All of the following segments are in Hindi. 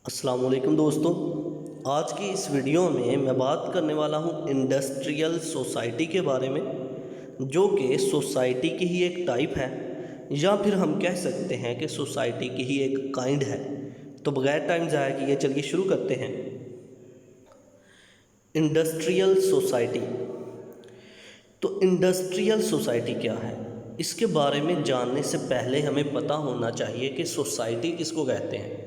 अस्सलाम वालेकुम दोस्तों। आज की इस वीडियो में मैं बात करने वाला हूँ इंडस्ट्रियल सोसाइटी के बारे में, जो कि सोसाइटी की ही एक टाइप है, या फिर हम कह सकते हैं कि सोसाइटी की ही एक काइंड है। तो बगैर टाइम ज़ाया किए चलिए शुरू करते हैं। Industrial society. तो इंडस्ट्रियल सोसाइटी क्या है, इसके बारे में जानने से पहले हमें पता होना चाहिए कि सोसाइटी किसको कहते हैं।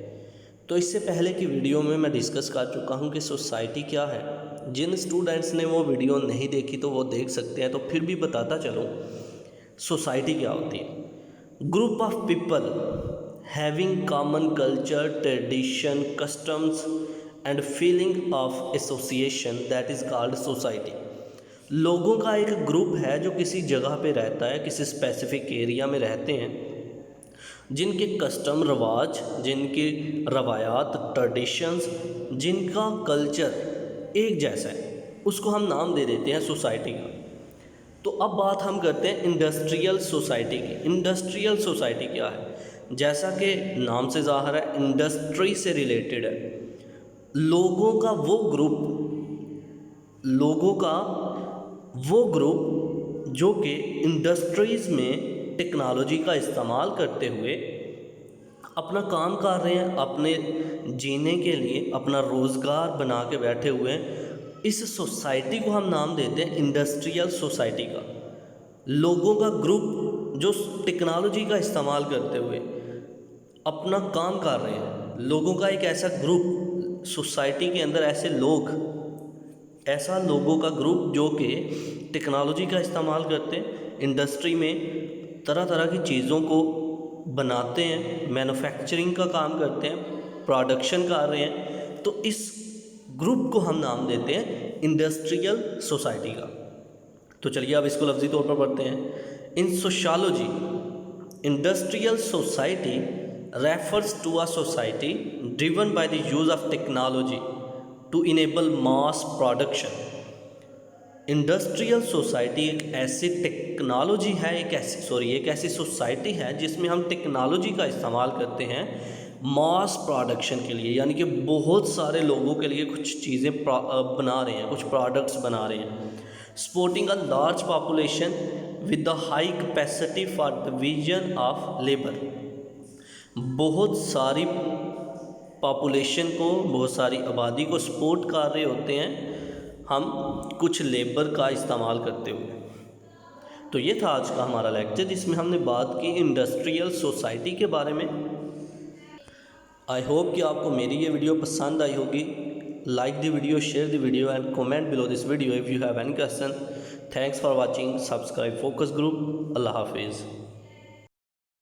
तो इससे पहले की वीडियो में मैं डिस्कस कर चुका हूँ कि सोसाइटी क्या है। जिन स्टूडेंट्स ने वो वीडियो नहीं देखी तो वो देख सकते हैं, तो फिर भी बताता चलूँ सोसाइटी क्या होती है। Group of people having common culture, tradition, customs and feeling of association, that is called society. लोगों का एक ग्रुप है जो किसी जगह पे रहता है, किसी स्पेसिफिक एरिया में रहते हैं, जिनके कस्टम रवाज, जिनके रवायात, ट्रेडिशंस, जिनका कल्चर एक जैसा है, उसको हम नाम दे देते हैं सोसाइटी का। तो अब बात हम करते हैं इंडस्ट्रियल सोसाइटी की। इंडस्ट्रियल सोसाइटी क्या है? जैसा कि नाम से ज़ाहिर है, इंडस्ट्री से रिलेटेड है। लोगों का वो ग्रुप जो कि इंडस्ट्रीज़ में टेक्नोलॉजी का इस्तेमाल करते हुए अपना काम कर रहे हैं, अपने जीने के लिए अपना रोज़गार बना के बैठे हुए हैं। इस सोसाइटी को हम नाम देते हैं इंडस्ट्रियल सोसाइटी का। लोगों का ग्रुप जो टेक्नोलॉजी का इस्तेमाल करते हुए अपना काम कर रहे हैं, लोगों का एक ऐसा ग्रुप सोसाइटी के अंदर, ऐसा लोगों का ग्रुप जो कि टेक्नोलॉजी का इस्तेमाल करते हैं, इंडस्ट्री में तरह तरह की चीज़ों को बनाते हैं, मैन्युफैक्चरिंग का काम करते हैं, प्रोडक्शन कर रहे हैं। तो इस ग्रुप को हम नाम देते हैं इंडस्ट्रियल सोसाइटी का। तो चलिए अब इसको लफ्ज़ी तौर पर पढ़ते हैं। In sociology, industrial society refers to a society driven by the use of technology to enable mass production. Industrial society एक ऐसी टेक्नोलॉजी है, एक ऐसी सोसाइटी है जिसमें हम टेक्नोलॉजी का इस्तेमाल करते हैं मास प्रोडक्शन के लिए, यानी कि बहुत सारे लोगों के लिए कुछ चीज़ें बना रहे हैं, कुछ प्रोडक्ट्स बना रहे हैं। Supporting a large population with the high capacity for division of labour. बहुत सारी पॉपुलेशन को, बहुत सारी आबादी को सपोर्ट कर रहे होते हैं हम कुछ लेबर का इस्तेमाल करते हुए। तो ये था आज का हमारा लेक्चर, जिसमें हमने बात की इंडस्ट्रियल सोसाइटी के बारे में। आई होप कि आपको मेरी ये वीडियो पसंद आई होगी। Like the video, share the video and comment below this video if you have any question. Thanks for watching. Subscribe focus group. अल्लाह हाफिज़।